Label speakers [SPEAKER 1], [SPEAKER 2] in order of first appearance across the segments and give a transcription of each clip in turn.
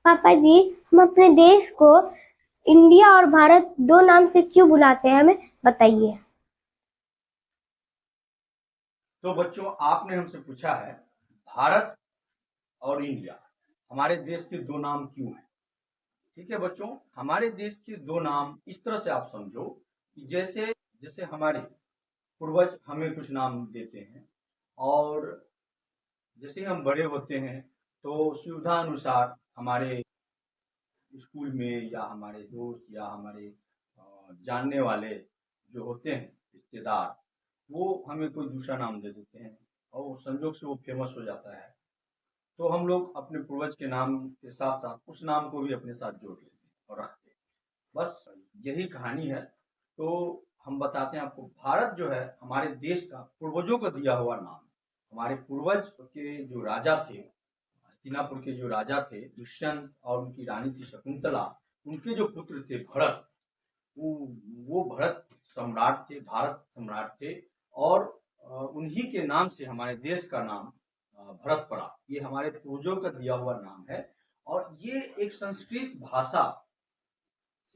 [SPEAKER 1] पापा जी, हम अपने देश को इंडिया और भारत दो नाम से क्यों बुलाते हैं, हमें बताइए।
[SPEAKER 2] तो बच्चों, आपने हमसे पूछा है भारत और इंडिया हमारे देश के दो नाम क्यों हैं। ठीक है बच्चों, हमारे देश के दो नाम इस तरह से आप समझो कि जैसे जैसे हमारे पूर्वज हमें कुछ नाम देते हैं, और जैसे हम बड़े होते हैं तो सुविधा अनुसार हमारे स्कूल में या हमारे दोस्त या हमारे जानने वाले जो होते हैं रिश्तेदार, वो हमें कोई दूसरा नाम दे देते हैं और संजोग से वो फेमस हो जाता है। तो हम लोग अपने पूर्वज के नाम के साथ साथ उस नाम को भी अपने साथ जोड़ लेते हैं और रखते हैं। बस यही कहानी है। तो हम बताते हैं आपको, भारत जो है हमारे देश का पूर्वजों को दिया हुआ नाम है। हमारे पूर्वज के जो राजा थे, हस्तिनापुर के जो राजा थे दुष्यंत, और उनकी रानी थी शकुंतला, उनके जो पुत्र थे भरत, वो वो भरत सम्राट थे, भारत सम्राट थे। और उन्हीं के नाम से हमारे देश का नाम भरत पड़ा। ये हमारे पूर्वजों का दिया हुआ नाम है, और ये एक संस्कृत भाषा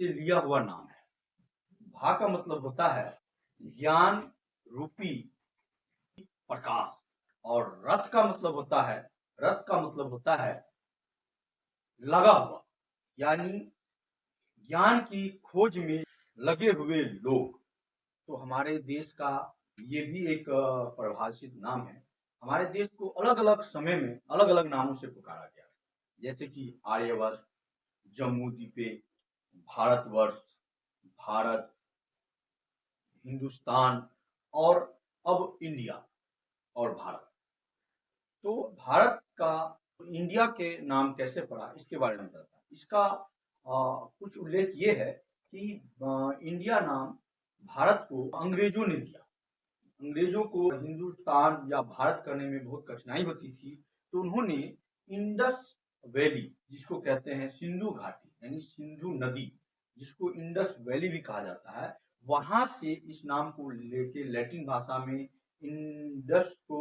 [SPEAKER 2] से लिया हुआ नाम है। भा का मतलब होता है ज्ञान रूपी प्रकाश, और रथ का मतलब होता है लगा हुआ, यानी ज्ञान की खोज में लगे हुए लोग। तो हमारे देश का ये भी एक परिभाषित नाम है। हमारे देश को अलग अलग समय में अलग अलग नामों से पुकारा गया है, जैसे कि आर्यवर्त, जम्मू द्वीपे, भारतवर्ष, भारत, हिंदुस्तान, और अब इंडिया और भारत। तो भारत का इंडिया के नाम कैसे पड़ा, इसके बारे में बताता है। इसका कुछ उल्लेख ये है कि इंडिया नाम भारत को अंग्रेजों ने दिया। अंग्रेजों को हिंदुस्तान या भारत करने में बहुत कठिनाई होती थी, तो उन्होंने इंडस वैली, जिसको कहते हैं सिंधु घाटी यानी सिंधु नदी, जिसको इंडस वैली भी कहा जाता है, वहां से इस नाम को लेके लैटिन भाषा में इंडस को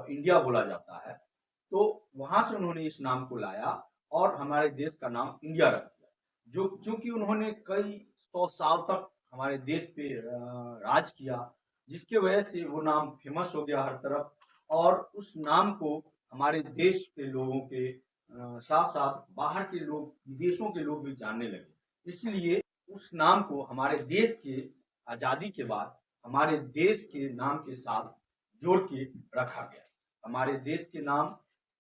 [SPEAKER 2] इंडिया बोला जाता है। तो वहां से उन्होंने इस नाम को लाया और हमारे देश का नाम इंडिया रख दिया। जो क्योंकि उन्होंने कई सौ साल तक हमारे देश पे राज किया, जिसके वजह से वो नाम फेमस हो गया हर तरफ। और उस नाम को हमारे देश के लोगों के साथ साथ बाहर के लोग, विदेशों के लोग भी जानने लगे। इसलिए उस नाम को हमारे देश के आज़ादी के बाद हमारे देश के नाम के साथ जोड़ के रखा गया। हमारे देश के नाम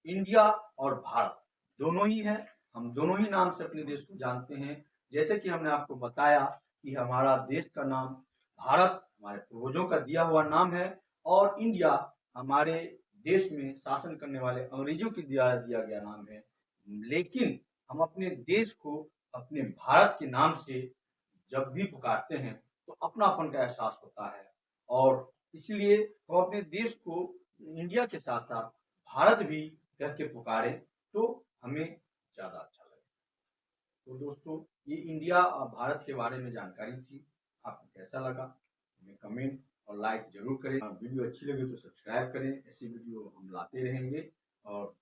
[SPEAKER 2] इंडिया और भारत दोनों ही है। हम दोनों ही नाम से अपने देश को जानते हैं। जैसे कि हमने आपको बताया कि हमारा देश का नाम भारत हमारे पूर्वजों का दिया हुआ नाम है, और इंडिया हमारे देश में शासन करने वाले अंग्रेजों के दिया गया नाम है। लेकिन हम अपने देश को अपने भारत के नाम से जब भी पुकारते हैं तो अपनापन का एहसास होता है, और इसलिए हम अपने देश को इंडिया के साथ साथ भारत भी कह के पुकारे तो हमें ज़्यादा अच्छा लगे। तो दोस्तों, ये इंडिया और भारत के बारे में जानकारी थी। आपको कैसा लगा हमें कमेंट और लाइक जरूर करें। वीडियो अच्छी लगे तो सब्सक्राइब करें, ऐसी वीडियो हम लाते रहेंगे। और